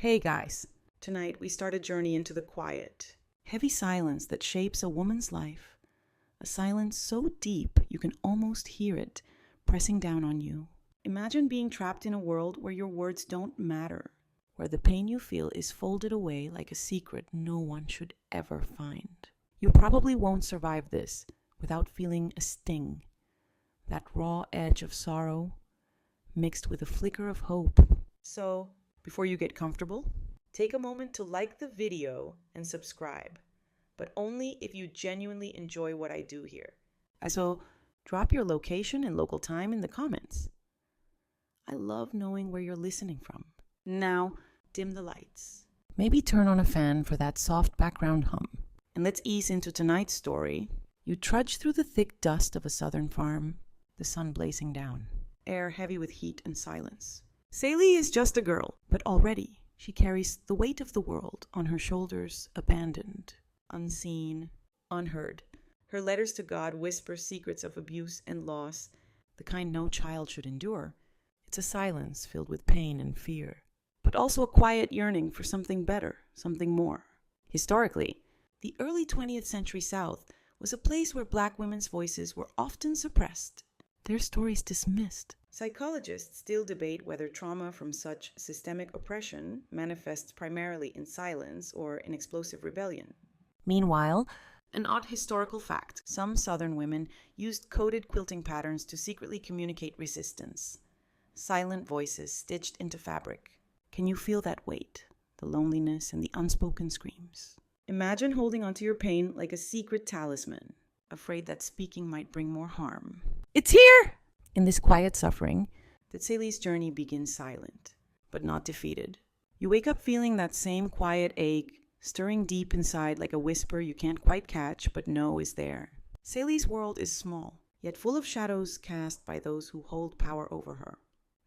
Hey guys, tonight we start a journey into the quiet, heavy silence that shapes a woman's life. A silence so deep you can almost hear it pressing down on you. Imagine being trapped in a world where your words don't matter, where the pain you feel is folded away like a secret no one should ever find. You probably won't survive this without feeling a sting, that raw edge of sorrow mixed with a flicker of hope. So, before you get comfortable, take a moment to like the video and subscribe, but only if you genuinely enjoy what I do here. So drop your location and local time in the comments. I love knowing where you're listening from. Now, dim the lights. Maybe turn on a fan for that soft background hum. And let's ease into tonight's story. You trudge through the thick dust of a southern farm, the sun blazing down, air heavy with heat and silence. Celie is just a girl, but already she carries the weight of the world on her shoulders, abandoned, unseen, unheard. Her letters to God whisper secrets of abuse and loss, the kind no child should endure. It's a silence filled with pain and fear, but also a quiet yearning for something better, something more. Historically, the early 20th century South was a place where Black women's voices were often suppressed, their stories dismissed. Psychologists still debate whether trauma from such systemic oppression manifests primarily in silence or in explosive rebellion. Meanwhile, an odd historical fact: some Southern women used coded quilting patterns to secretly communicate resistance. Silent voices stitched into fabric. Can you feel that weight, the loneliness, and the unspoken screams? Imagine holding onto your pain like a secret talisman, afraid that speaking might bring more harm. It's here! In this quiet suffering, that Celie's journey begins silent, but not defeated. You wake up feeling that same quiet ache, stirring deep inside like a whisper you can't quite catch, but know is there. Celie's world is small, yet full of shadows cast by those who hold power over her.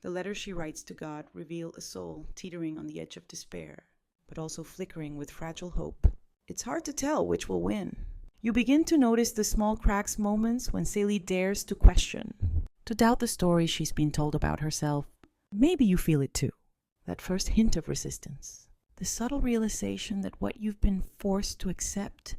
The letters she writes to God reveal a soul teetering on the edge of despair, but also flickering with fragile hope. It's hard to tell which will win. You begin to notice the small cracks moments when Celie dares to question, to doubt the story she's been told about herself. Maybe you feel it too. That first hint of resistance. The subtle realization that what you've been forced to accept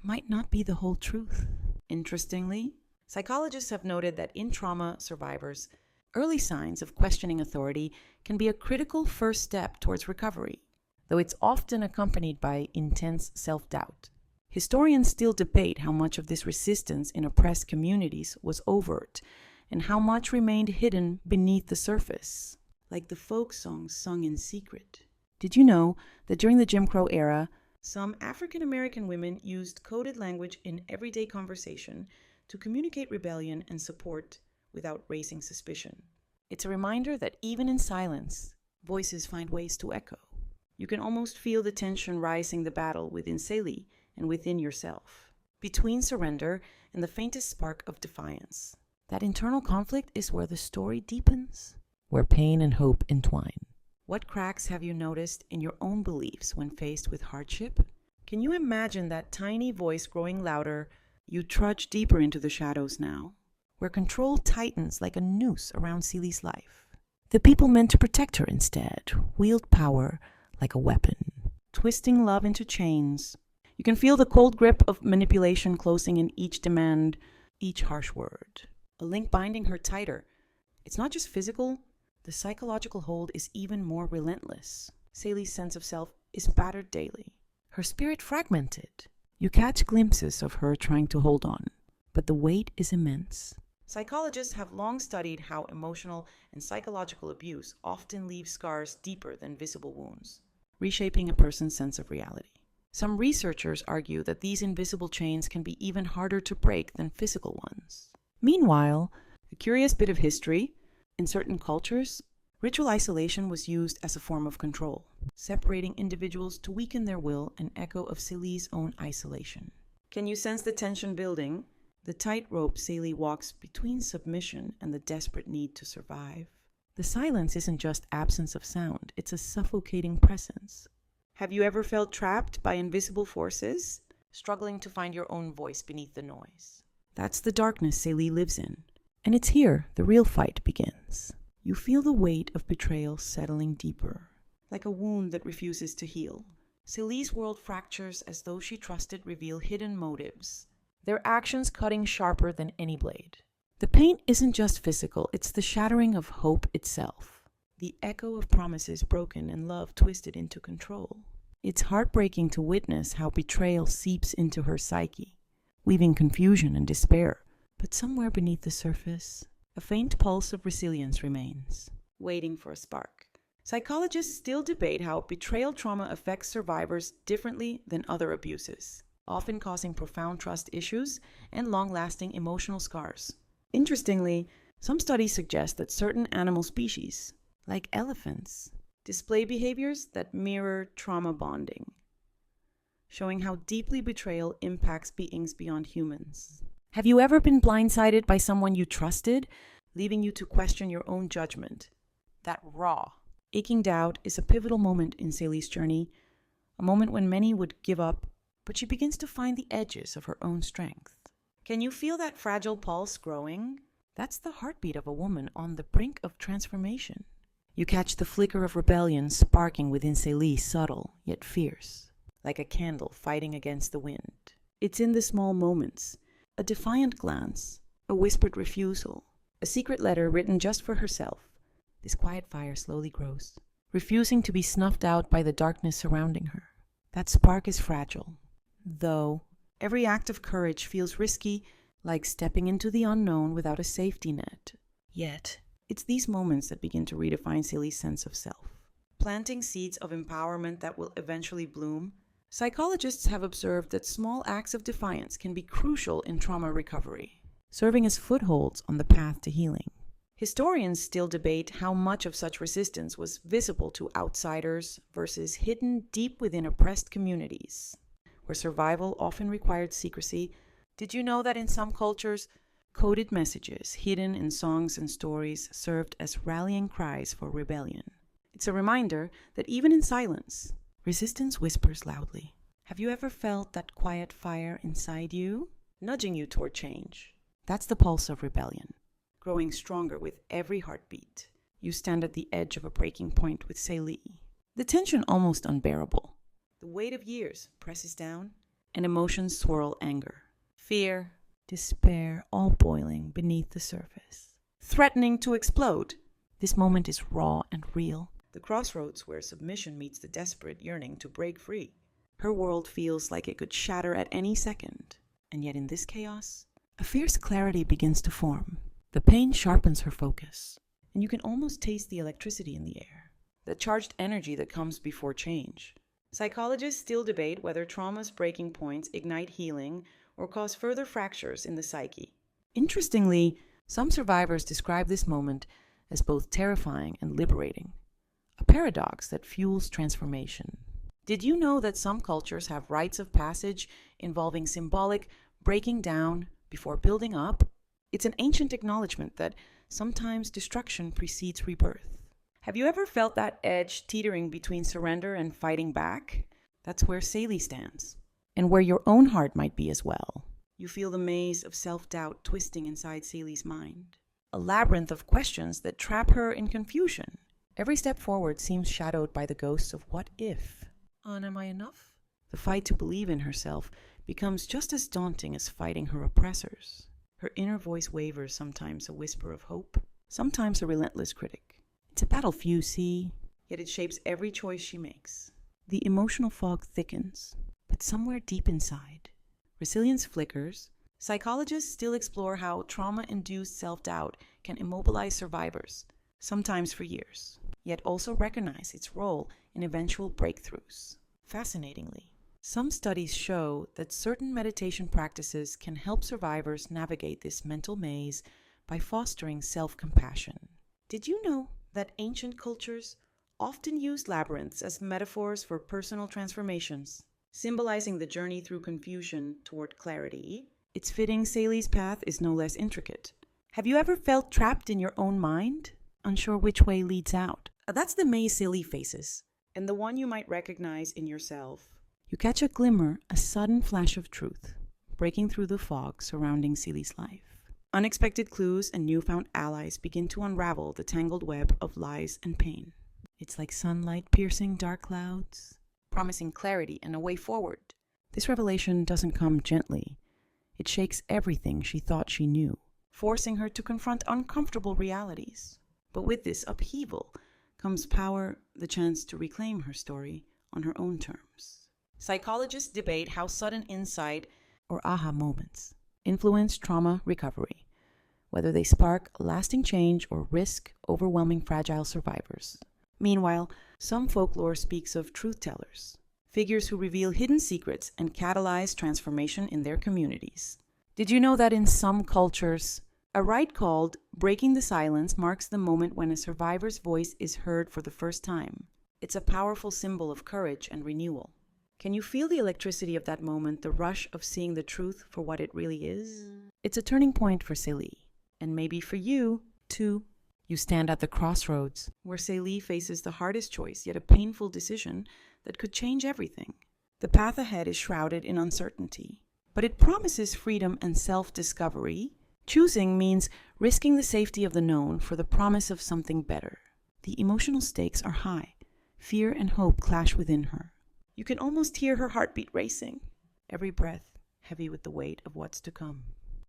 might not be the whole truth. Interestingly, psychologists have noted that in trauma survivors, early signs of questioning authority can be a critical first step towards recovery, though it's often accompanied by intense self-doubt. Historians still debate how much of this resistance in oppressed communities was overt and how much remained hidden beneath the surface, like the folk songs sung in secret. Did you know that during the Jim Crow era, some African American women used coded language in everyday conversation to communicate rebellion and support without raising suspicion? It's a reminder that even in silence, voices find ways to echo. You can almost feel the tension rising the battle within Celie and within yourself, between surrender and the faintest spark of defiance. That internal conflict is where the story deepens, where pain and hope entwine. What cracks have you noticed in your own beliefs when faced with hardship? Can you imagine that tiny voice growing louder? You trudge deeper into the shadows now, where control tightens like a noose around Celie's life. The people meant to protect her instead wield power like a weapon, twisting love into chains. You can feel the cold grip of manipulation closing in each demand, each harsh word. A link binding her tighter. It's not just physical, the psychological hold is even more relentless. Celie's sense of self is battered daily, her spirit fragmented. You catch glimpses of her trying to hold on, but the weight is immense. Psychologists have long studied how emotional and psychological abuse often leaves scars deeper than visible wounds, reshaping a person's sense of reality. Some researchers argue that these invisible chains can be even harder to break than physical ones. Meanwhile, a curious bit of history: in certain cultures, ritual isolation was used as a form of control, separating individuals to weaken their will, an echo of Celie's own isolation. Can you sense the tension building? The tightrope Celie walks between submission and the desperate need to survive. The silence isn't just absence of sound, it's a suffocating presence. Have you ever felt trapped by invisible forces, struggling to find your own voice beneath the noise? That's the darkness Celie lives in. And it's here the real fight begins. You feel the weight of betrayal settling deeper. like a wound that refuses to heal. Celie's world fractures as those she trusted reveal hidden motives, their actions cutting sharper than any blade. The pain isn't just physical, it's the shattering of hope itself, the echo of promises broken and love twisted into control. It's heartbreaking to witness how betrayal seeps into her psyche, weaving confusion and despair. But somewhere beneath the surface, a faint pulse of resilience remains, waiting for a spark. Psychologists still debate how betrayal trauma affects survivors differently than other abuses, often causing profound trust issues and long-lasting emotional scars. Interestingly, some studies suggest that certain animal species, like elephants, display behaviors that mirror trauma bonding, showing how deeply betrayal impacts beings beyond humans. Have you ever been blindsided by someone you trusted, leaving you to question your own judgment? That raw, aching doubt is a pivotal moment in Celie's journey, a moment when many would give up, but she begins to find the edges of her own strength. Can you feel that fragile pulse growing? That's the heartbeat of a woman on the brink of transformation. You catch the flicker of rebellion sparking within Celie, subtle yet fierce, like a candle fighting against the wind. It's in the small moments, a defiant glance, a whispered refusal, a secret letter written just for herself. This quiet fire slowly grows, refusing to be snuffed out by the darkness surrounding her. That spark is fragile, though every act of courage feels risky, like stepping into the unknown without a safety net. Yet, it's these moments that begin to redefine Celie's sense of self, planting seeds of empowerment that will eventually bloom. Psychologists have observed that small acts of defiance can be crucial in trauma recovery, serving as footholds on the path to healing. Historians still debate how much of such resistance was visible to outsiders versus hidden deep within oppressed communities, where survival often required secrecy. Did you know that in some cultures, coded messages hidden in songs and stories served as rallying cries for rebellion? It's a reminder that even in silence, resistance whispers loudly. Have you ever felt that quiet fire inside you, nudging you toward change? That's the pulse of rebellion, growing stronger with every heartbeat. You stand at the edge of a breaking point with Celie, the tension almost unbearable. The weight of years presses down, and emotions swirl: anger, fear, despair, all boiling beneath the surface, threatening to explode. This moment is raw and real, the crossroads where submission meets the desperate yearning to break free. Her world feels like it could shatter at any second, and yet in this chaos, a fierce clarity begins to form. The pain sharpens her focus, and you can almost taste the electricity in the air, the charged energy that comes before change. Psychologists still debate whether trauma's breaking points ignite healing or cause further fractures in the psyche. Interestingly, some survivors describe this moment as both terrifying and liberating, a paradox that fuels transformation. Did you know that some cultures have rites of passage involving symbolic breaking down before building up? It's an ancient acknowledgement that sometimes destruction precedes rebirth. Have you ever felt that edge teetering between surrender and fighting back? That's where Celie stands, and where your own heart might be as well. You feel the maze of self-doubt twisting inside Celie's mind, a labyrinth of questions that trap her in confusion. Every step forward seems shadowed by the ghosts of what if. Am I enough? The fight to believe in herself becomes just as daunting as fighting her oppressors. Her inner voice wavers, sometimes a whisper of hope, sometimes a relentless critic. It's a battle few see, yet it shapes every choice she makes. The emotional fog thickens, but somewhere deep inside, resilience flickers. Psychologists still explore how trauma-induced self-doubt can immobilize survivors, sometimes for years, yet also recognize its role in eventual breakthroughs. Fascinatingly, some studies show that certain meditation practices can help survivors navigate this mental maze by fostering self-compassion. Did you know that ancient cultures often used labyrinths as metaphors for personal transformations, symbolizing the journey through confusion toward clarity? It's fitting Celie's path is no less intricate. Have you ever felt trapped in your own mind, unsure which way leads out? That's the maze Celie faces, and the one you might recognize in yourself. You catch a glimmer, a sudden flash of truth, breaking through the fog surrounding Celie's life. Unexpected clues and newfound allies begin to unravel the tangled web of lies and pain. It's like sunlight piercing dark clouds, promising clarity and a way forward. This revelation doesn't come gently. It shakes everything she thought she knew, forcing her to confront uncomfortable realities. But with this upheaval comes power, the chance to reclaim her story on her own terms. Psychologists debate how sudden insight or aha moments influence trauma recovery, whether they spark lasting change or risk overwhelming fragile survivors. Meanwhile, some folklore speaks of truth tellers, figures who reveal hidden secrets and catalyze transformation in their communities. Did you know that in some cultures, a rite called breaking the silence marks the moment when a survivor's voice is heard for the first time? It's a powerful symbol of courage and renewal. Can you feel the electricity of that moment, the rush of seeing the truth for what it really is? It's a turning point for Celie, and maybe for you, too. You stand at the crossroads, where Celie faces the hardest choice, yet a painful decision that could change everything. The path ahead is shrouded in uncertainty, but it promises freedom and self-discovery. Choosing means risking the safety of the known for the promise of something better. The emotional stakes are high. Fear and hope clash within her. You can almost hear her heartbeat racing, every breath heavy with the weight of what's to come.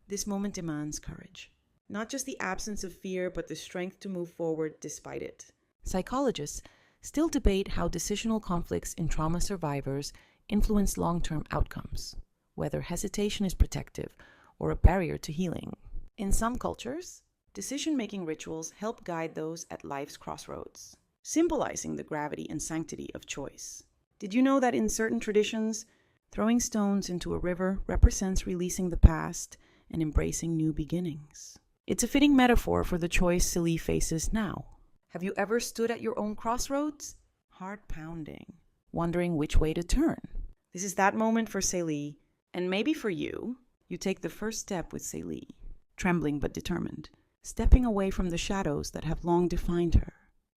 This moment demands courage. Not just the absence of fear, but the strength to move forward despite it. Psychologists still debate how decisional conflicts in trauma survivors influence long-term outcomes, whether hesitation is protective or a barrier to healing. In some cultures, decision-making rituals help guide those at life's crossroads, symbolizing the gravity and sanctity of choice. Did you know that in certain traditions, throwing stones into a river represents releasing the past and embracing new beginnings? It's a fitting metaphor for the choice Celie faces now. Have you ever stood at your own crossroads? Heart pounding, wondering which way to turn. This is that moment for Celie, and maybe for you. You take the first step with Celie, trembling but determined, stepping away from the shadows that have long defined her.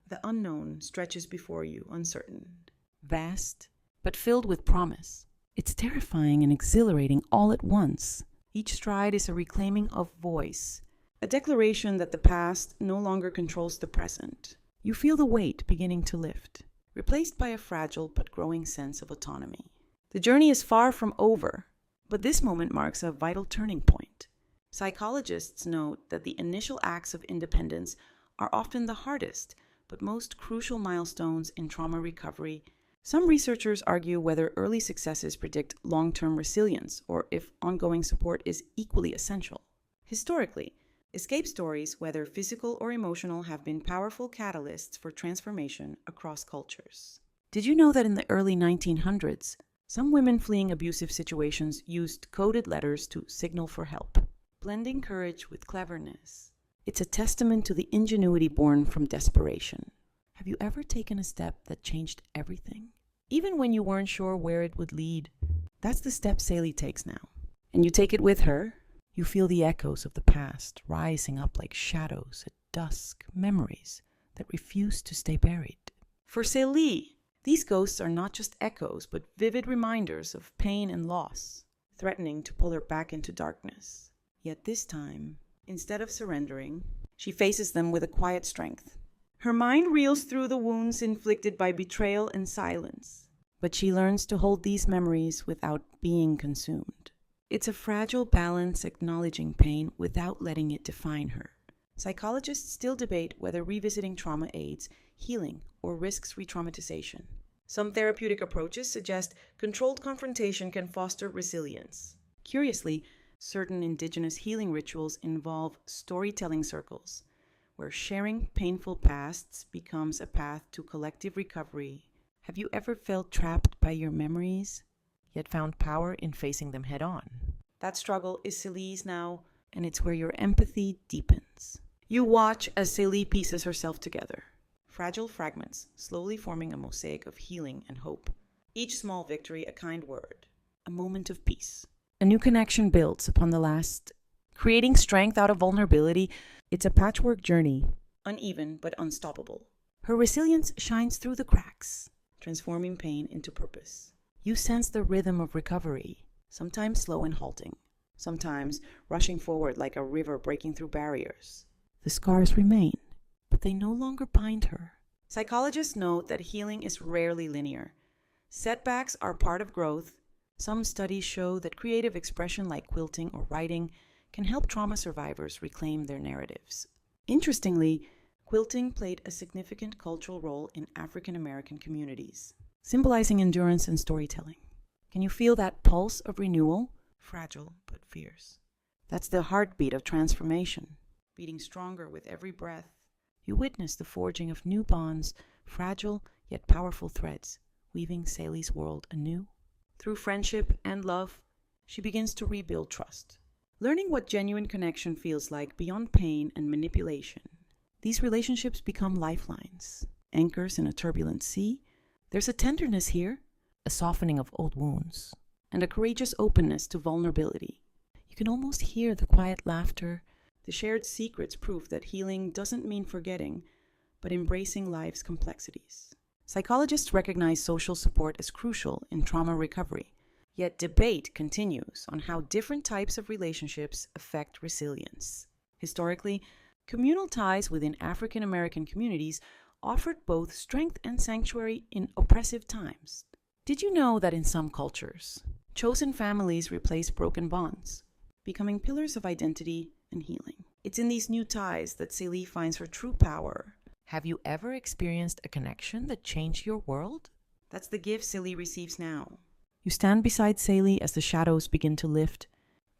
The unknown stretches before you, uncertain, vast, but filled with promise. It's terrifying and exhilarating all at once. Each stride is a reclaiming of voice, a declaration that the past no longer controls the present. You feel the weight beginning to lift, replaced by a fragile but growing sense of autonomy. The journey is far from over, but this moment marks a vital turning point. Psychologists note that the initial acts of independence are often the hardest, but most crucial milestones in trauma recovery. Some researchers argue whether early successes predict long-term resilience or if ongoing support is equally essential. Historically, escape stories, whether physical or emotional, have been powerful catalysts for transformation across cultures. Did you know that in the early 1900s, some women fleeing abusive situations used coded letters to signal for help, blending courage with cleverness? It's a testament to the ingenuity born from desperation. Have you ever taken a step that changed everything? Even when you weren't sure where it would lead? That's the step Celie takes now. And you take it with her. You feel the echoes of the past rising up like shadows at dusk, memories that refuse to stay buried. For Celie, these ghosts are not just echoes, but vivid reminders of pain and loss, threatening to pull her back into darkness. Yet this time, instead of surrendering, she faces them with a quiet strength. Her mind reels through the wounds inflicted by betrayal and silence, but she learns to hold these memories without being consumed. It's a fragile balance, acknowledging pain without letting it define her. Psychologists still debate whether revisiting trauma aids healing or risks re-traumatization. Some therapeutic approaches suggest controlled confrontation can foster resilience. Curiously, certain indigenous healing rituals involve storytelling circles, where sharing painful pasts becomes a path to collective recovery. Have you ever felt trapped by your memories, yet found power in facing them head on? That struggle is Celie's now, and it's where your empathy deepens. You watch as Celie pieces herself together, fragile fragments slowly forming a mosaic of healing and hope. Each small victory a kind word, a moment of peace. A new connection builds upon the last, creating strength out of vulnerability. It's a patchwork journey, uneven but unstoppable. Her resilience shines through the cracks, transforming pain into purpose. You sense the rhythm of recovery, sometimes slow and halting, sometimes rushing forward like a river breaking through barriers. The scars remain, but they no longer bind her. Psychologists note that healing is rarely linear. Setbacks are part of growth. Some studies show that creative expression like quilting or writing can help trauma survivors reclaim their narratives. Interestingly, quilting played a significant cultural role in African American communities, symbolizing endurance and storytelling. Can you feel that pulse of renewal? Fragile but fierce. That's the heartbeat of transformation, beating stronger with every breath. You witness the forging of new bonds, fragile yet powerful threads, weaving Celie's world anew. Through friendship and love, she begins to rebuild trust, learning what genuine connection feels like beyond pain and manipulation. These relationships become lifelines, anchors in a turbulent sea. There's a tenderness here, a softening of old wounds, and a courageous openness to vulnerability. You can almost hear the quiet laughter. The shared secrets prove that healing doesn't mean forgetting, but embracing life's complexities. Psychologists recognize social support as crucial in trauma recovery, yet debate continues on how different types of relationships affect resilience. Historically, communal ties within African American communities offered both strength and sanctuary in oppressive times. Did you know that in some cultures, chosen families replace broken bonds, becoming pillars of identity and healing? It's in these new ties that Celie finds her true power. Have you ever experienced a connection that changed your world? That's the gift Celie receives now. You stand beside Celie as the shadows begin to lift,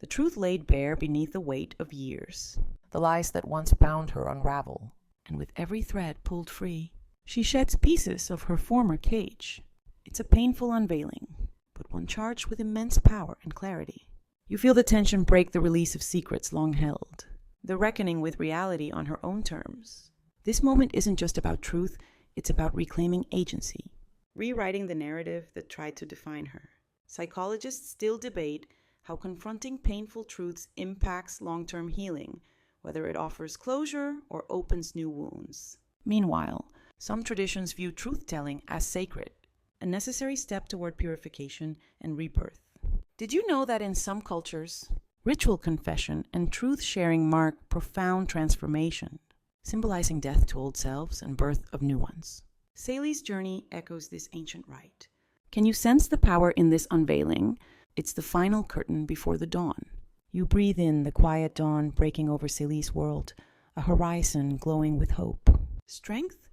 the truth laid bare beneath the weight of years. The lies that once bound her unravel, and with every thread pulled free, she sheds pieces of her former cage. It's a painful unveiling, but one charged with immense power and clarity. You feel the tension break, the release of secrets long held, the reckoning with reality on her own terms. This moment isn't just about truth, it's about reclaiming agency, rewriting the narrative that tried to define her. Psychologists still debate how confronting painful truths impacts long-term healing, whether it offers closure or opens new wounds. Meanwhile, some traditions view truth-telling as sacred, a necessary step toward purification and rebirth. Did you know that in some cultures, ritual confession and truth-sharing mark profound transformation, symbolizing death to old selves and birth of new ones? Celie's journey echoes this ancient rite. Can you sense the power in this unveiling? It's the final curtain before the dawn. You breathe in the quiet dawn breaking over Celie's world, a horizon glowing with hope, strength,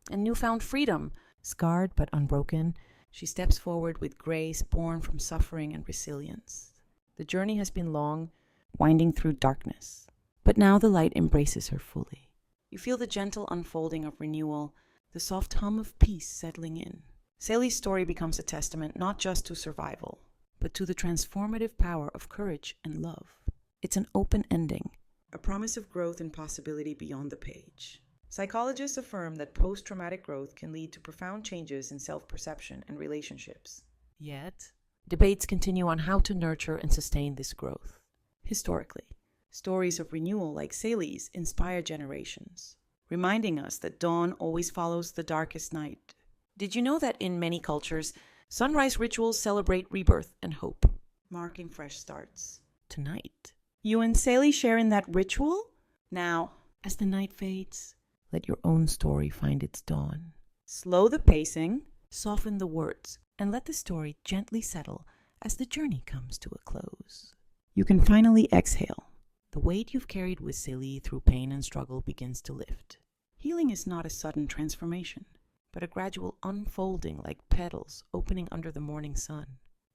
and newfound freedom. Scarred but unbroken, she steps forward with grace born from suffering and resilience. The journey has been long, winding through darkness, but now the light embraces her fully. You feel the gentle unfolding of renewal, the soft hum of peace settling in. Celie's story becomes a testament not just to survival, but to the transformative power of courage and love. It's an open ending, a promise of growth and possibility beyond the page. Psychologists affirm that post-traumatic growth can lead to profound changes in self-perception and relationships. Yet, debates continue on how to nurture and sustain this growth. Historically, stories of renewal like Celie's inspire generations, reminding us that dawn always follows the darkest night. Did you know that in many cultures, sunrise rituals celebrate rebirth and hope, marking fresh starts? Tonight, you and Celie share in that ritual? Now, as the night fades, let your own story find its dawn. Slow the pacing, soften the words, and let the story gently settle as the journey comes to a close. You can finally exhale. The weight you've carried with Celie through pain and struggle begins to lift. Healing is not a sudden transformation, but a gradual unfolding like petals opening under the morning sun.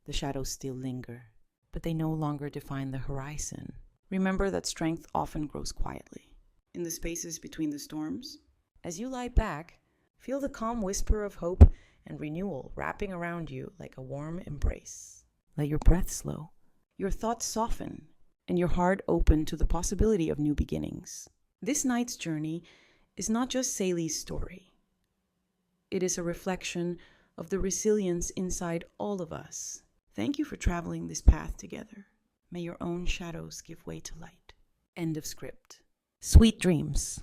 The shadows still linger, but they no longer define the horizon. Remember that strength often grows quietly, in the spaces between the storms. As you lie back, feel the calm whisper of hope and renewal wrapping around you like a warm embrace. Let your breath slow, your thoughts soften, and your heart open to the possibility of new beginnings. This night's journey is not just Celie's story. It is a reflection of the resilience inside all of us. Thank you for traveling this path together. May your own shadows give way to light. End of script. Sweet dreams.